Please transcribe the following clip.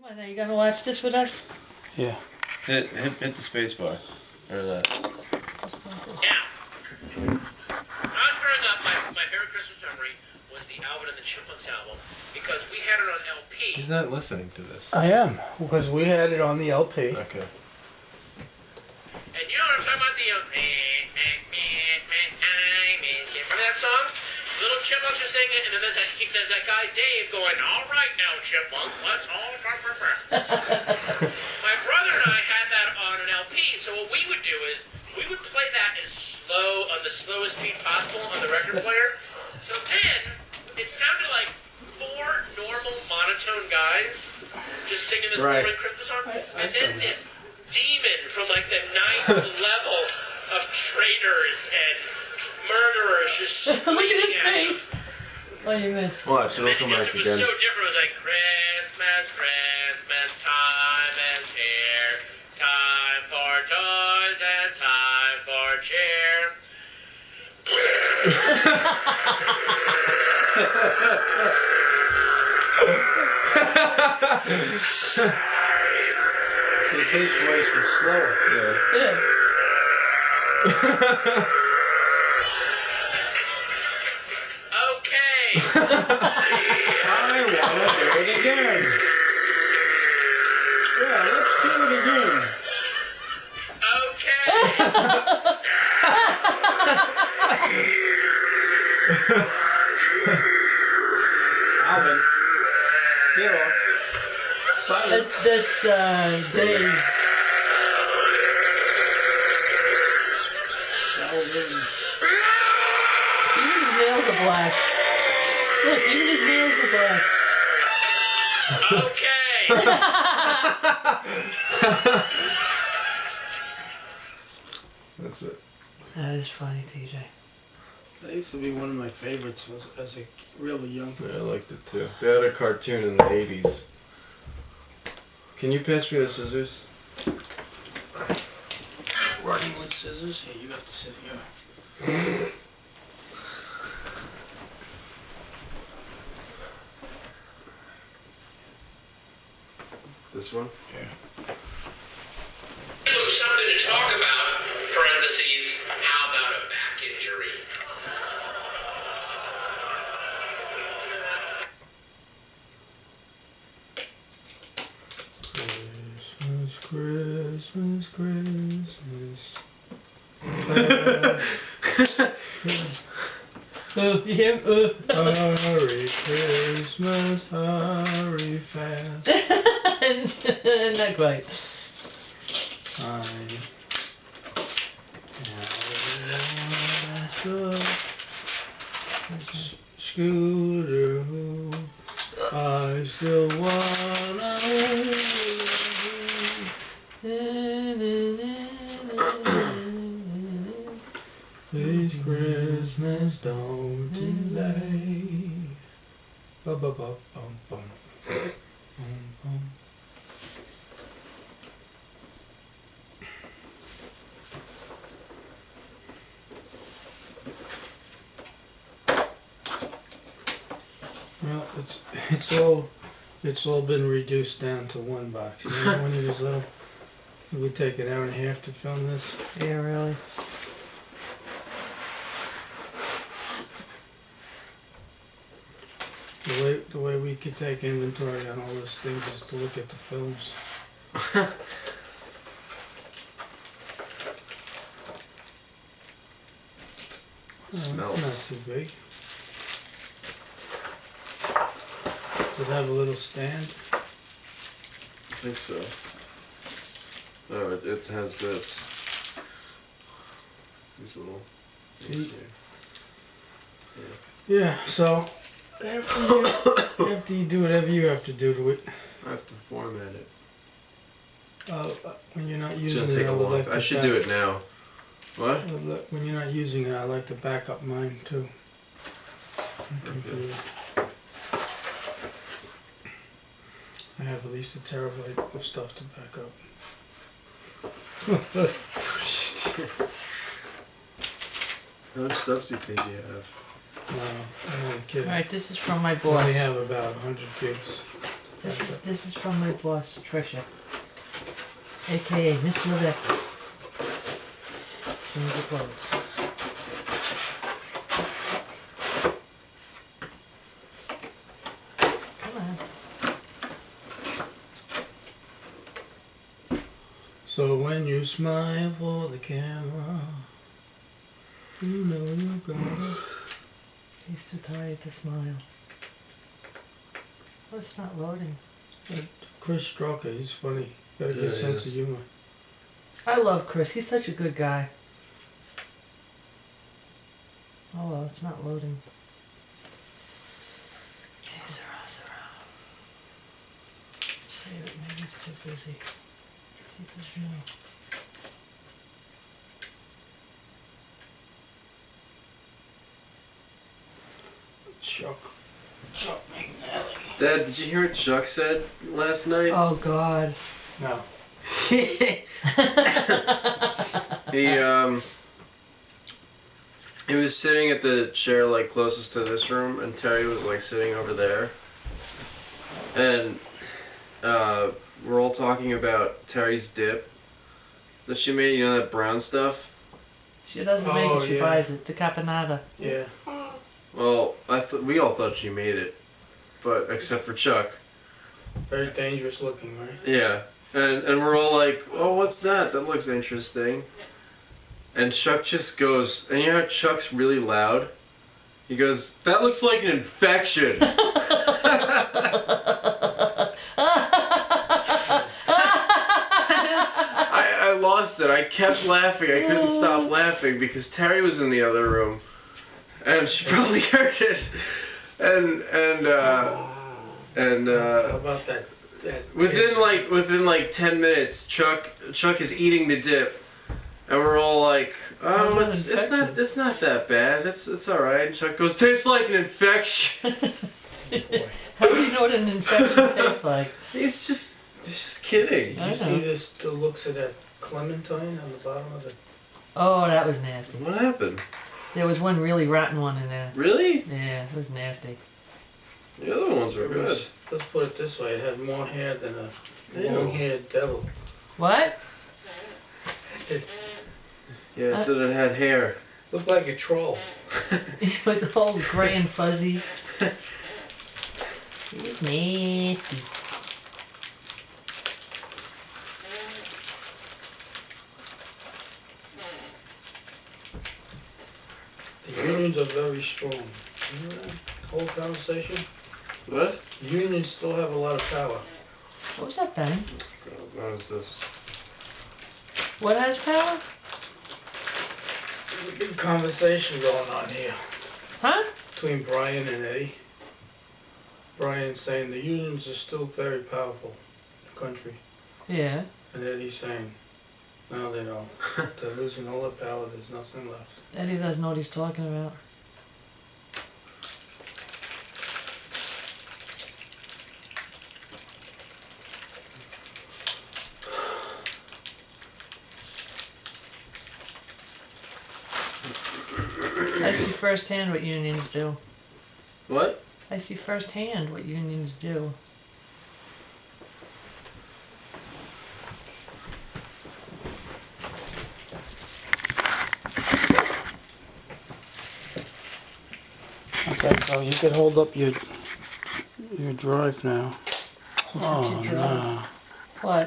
What, are you going to watch this with us? Yeah. Hit the space bar. Or that. Now, not growing up, my favorite Christmas memory was the Alvin and the Chipmunks album because we had it on LP. He's not listening to this. I am, because we had it on the LP. Okay. And you know what I'm talking about? The remember that song? Little Chipmunks are singing, and then there's that guy Dave going, "All right now, Chipmunk, let's all." My brother and I had that on an LP, so what we would do is we would play that as slow on the slowest speed possible on the record player. So then it sounded like four normal monotone guys just singing this boring Christmas song, and then this demon from like the 9th level of traitors and murderers just screaming at him. What do you mean? Watch, it'll come back It was again. so different. It was like Christmas, Christmas time is here. Time for toys and time for cheer. His voice was slower. Yeah. Okay. I want to do it again. Yeah, let's do it again. Alvin. Hero. Silence. That's Dave. Even his nails are black. Look, even his nails are black. Okay. That's it. That is funny, TJ. That used to be one of my favorites as a really young Yeah, I liked it too. They had a cartoon in the 80s. Can you pass me the scissors? Running with scissors? Here, you have to sit here. This one? Yeah. Something to talk about, parentheses, how about a back injury? Christmas, Christmas, Hurry Christmas, hurry fast. Not quite. Scooter, I still wanna please Christmas don't delay. Bum bum bum bum bum bum. Well, it's all been reduced down to one box. You know, when it was little, it would take an hour and a half to film this. Yeah, really. The way we could take inventory on all those things is to look at the films. Smells. Not too big. Does it have a little stand? I think so. Oh, it has this. These little things See? here. Yeah, so after you do whatever you have to do to it, I have to format it. when you're not It's using gonna it, take a I would long like time. to I should do it now. What? When you're not using it, I like to back up mine too. Okay. I have at least a terabyte of stuff to back up. How much stuff do you think you have? No, I'm only kidding. Alright, this is from my I boy. only have about 100 gigs. This is from my boss, Trisha, a.k.a. Miss Levesque. Change your clothes. Come on. So when you smile for the camera, you know you got it. He's too tired to smile. Oh, it's not loading. Chris Straka, he's funny. Got a good Yeah, sense he of humor. I love Chris. He's such a good guy. Oh well, it's not loading. Save it. Maybe it's too busy. Keep this new. Chuck McNally. Dad, did you hear what Chuck said last night? Oh God. No. He was sitting at the chair like closest to this room, and Terry was like sitting over there. And we're all talking about Terry's dip that she made, you know, that brown stuff. She doesn't make it, she buys it. The caponata. Yeah. Well, we all thought she made it, but except for Chuck. Very dangerous looking, right? Yeah. And we're all like, oh, what's that? That looks interesting. And Chuck just goes, and you know how Chuck's really loud? He goes, that looks like an infection. I lost it. I kept laughing. I couldn't stop laughing because Terry was in the other room. And she probably heard it. How about that within like 10 minutes, Chuck is eating the dip, and we're all like, oh, it's not that bad. It's all right. And Chuck goes, tastes like an infection. How do you know what an infection tastes like? He's just kidding. I you know. see the looks of that clementine on the bottom of it? Oh, that was nasty. What happened? There was one really rotten one in there. Really? Yeah, it was nasty. The other ones were good. Let's put it this way, it had more hair than a Ew. long-haired devil. What? It Yeah, so it had hair. looked like a troll. With the whole gray and fuzzy. It was nasty. The unions are very strong. You know that whole conversation? What? The unions still have a lot of power. What was that thing? What is this? What has power? There's a big conversation going on here Huh? between Brian and Eddie. Brian's saying the unions are still very powerful in the country. Yeah. And Eddie's saying, no, they don't. They're losing all their power. There's nothing left. Eddie doesn't know what he's talking about. I see firsthand what unions do. What? I see firsthand what unions do. Okay, so you can hold up your drive now. Oh, no. What?